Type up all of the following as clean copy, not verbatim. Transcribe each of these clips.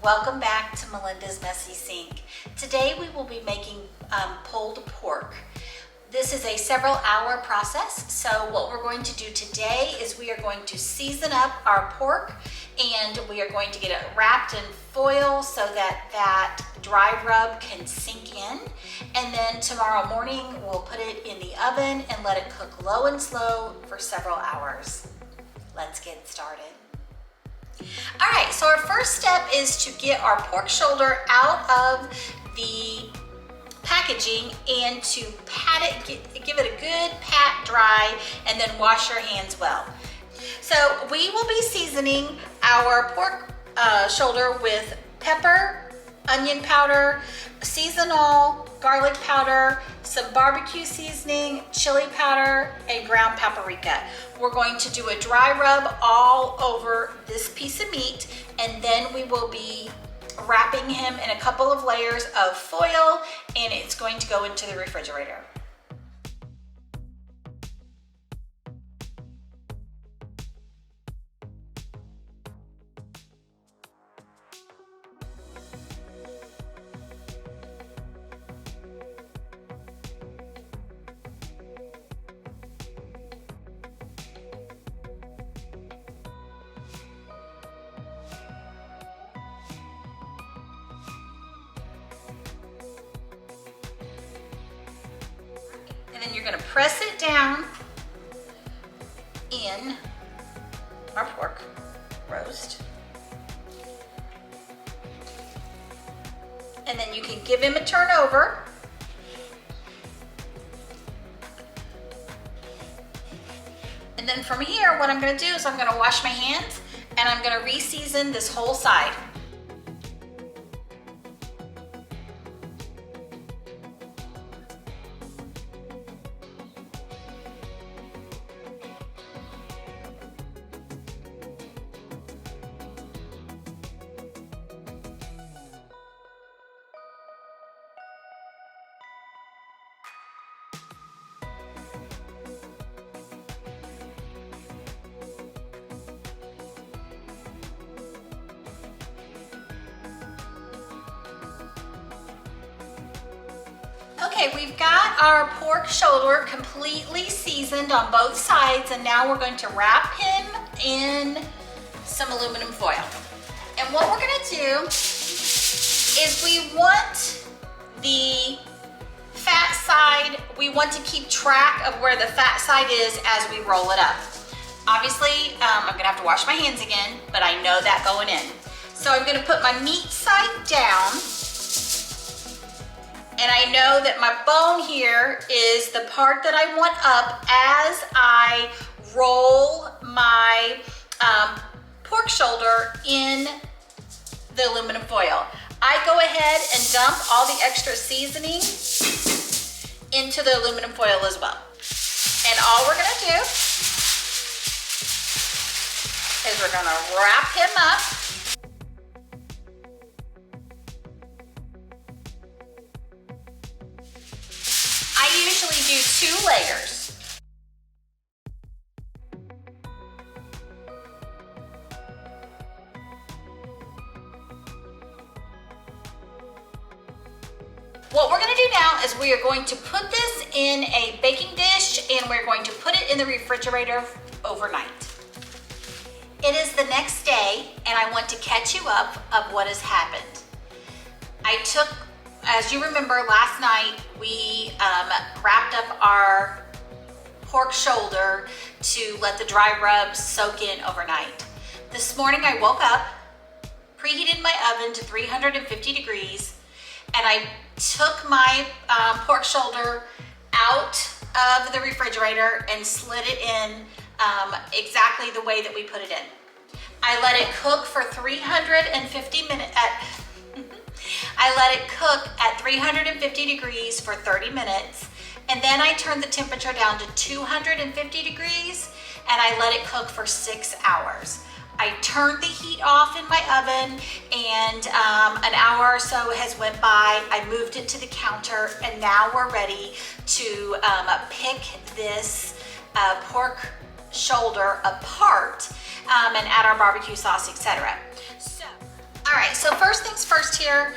Welcome back to Melinda's Messy Sink. Today we will be making pulled pork. This is a several hour process, so what we're going to do today is we are going to season up our pork and we are going to get it wrapped in foil so that that dry rub can sink in, and then tomorrow morning we'll put it in the oven and let it cook low and slow for several hours. Let's get started. All right, so our first step is to get our pork shoulder out of the packaging and to pat it, give it a good pat dry, and then wash your hands well. So we will be seasoning our pork shoulder with pepper, onion powder, seasonal garlic powder, some barbecue seasoning, chili powder, and ground paprika. We're going to do a dry rub all over this piece of meat, and then we will be wrapping him in a couple of layers of foil, and it's going to go into the refrigerator. And then you're going to press it down in our pork roast. And then you can give him a turn over. And then from here, what I'm going to do is I'm going to wash my hands and I'm going to re-season this whole side. Okay, we've got our pork shoulder completely seasoned on both sides, and now we're going to wrap him in some aluminum foil. And what we're going to do is we want the fat side, we want to keep track of where the fat side is as we roll it up. Obviously, I'm going to have to wash my hands again, but I know that going in. So I'm going to put my meat side down. And I know that my bone here is the part that I want up as I roll my pork shoulder in the aluminum foil. I go ahead and dump all the extra seasoning into the aluminum foil as well. And all we're gonna do is we're gonna wrap him up. I usually do 2 layers. What we're going to do now is we are going to put this in a baking dish and we're going to put it in the refrigerator overnight. It is the next day and I want to catch you up of what has happened. I took, as you remember, last night we wrapped up our pork shoulder to let the dry rub soak in overnight. This morning I woke up, preheated my oven to 350 degrees, and I took my pork shoulder out of the refrigerator and slid it in exactly the way that we put it in. I let it cook for 350 minutes. I let it cook at 350 degrees for 30 minutes, and then I turned the temperature down to 250 degrees and I let it cook for 6 hours. I turned the heat off in my oven, and an hour or so has went by. I moved it to the counter, and now we're ready to pick this pork shoulder apart and add our barbecue sauce, etc. So, all right, so first things first here,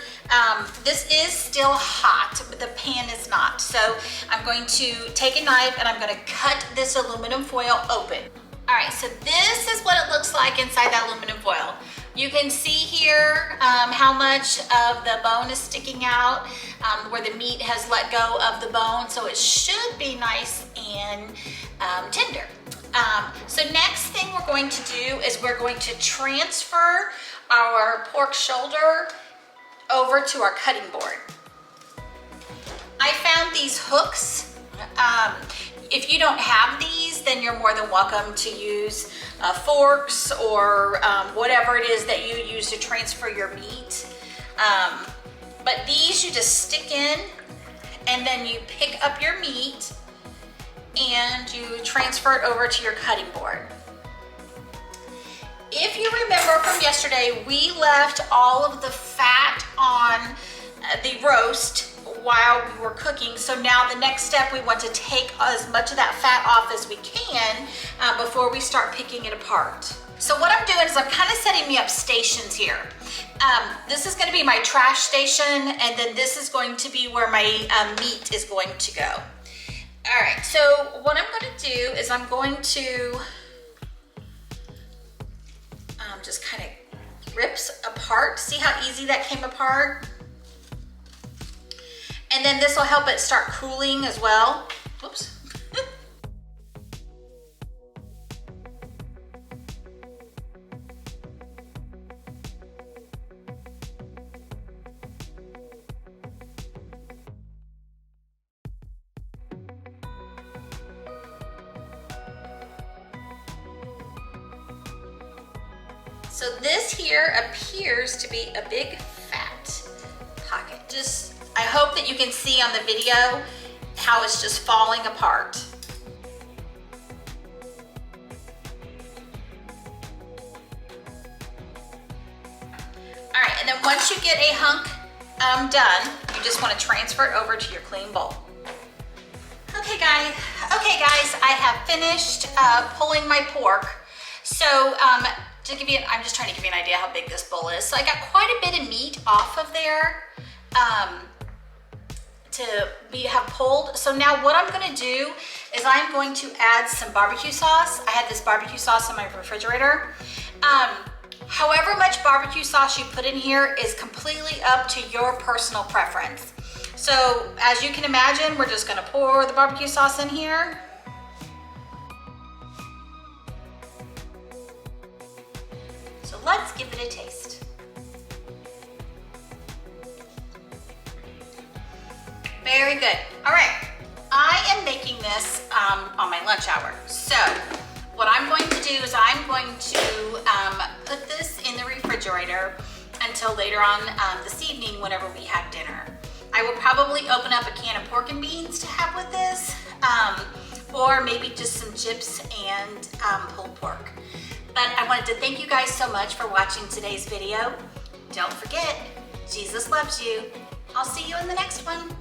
this is still hot, but the pan is not. So I'm going to take a knife and I'm gonna cut this aluminum foil open. All right, so this is what it looks like inside that aluminum foil. You can see here how much of the bone is sticking out, where the meat has let go of the bone, so it should be nice and tender. So next thing we're going to do is we're going to transfer our pork shoulder over to our cutting board. I found these hooks. If you don't have these, then you're more than welcome to use forks or whatever it is that you use to transfer your meat. But these you just stick in and then you pick up your meat and you transfer it over to your cutting board. If you remember from yesterday, we left all of the fat on the roast while we were cooking. So now the next step, we want to take as much of that fat off as we can before we start picking it apart. So what I'm doing is I'm kind of setting me up stations here. This is going to be my trash station, and then this is going to be where my meat is going to go. All right, so what I'm going to do is I'm going to just kind of rips apart. See how easy that came apart? And then this will help it start cooling as well. Whoops. So this here appears to be a big fat pocket. I hope that you can see on the video how it's just falling apart. All right, and then once you get a hunk done, you just want to transfer it over to your clean bowl. Okay guys, I have finished pulling my pork. So to give you, I'm just trying to give you an idea how big this bowl is. So I got quite a bit of meat off of there to have pulled. So now what I'm gonna do is I'm going to add some barbecue sauce. I had this barbecue sauce in my refrigerator. However much barbecue sauce you put in here is completely up to your personal preference. So as you can imagine, we're just gonna pour the barbecue sauce in here. So let's give it a taste. Very good. All right, I am making this on my lunch hour. So what I'm going to do is I'm going to put this in the refrigerator until later on this evening whenever we have dinner. I will probably open up a can of pork and beans to have with this, or maybe just some chips and pulled pork. But I wanted to thank you guys so much for watching today's video. Don't forget, Jesus loves you. I'll see you in the next one.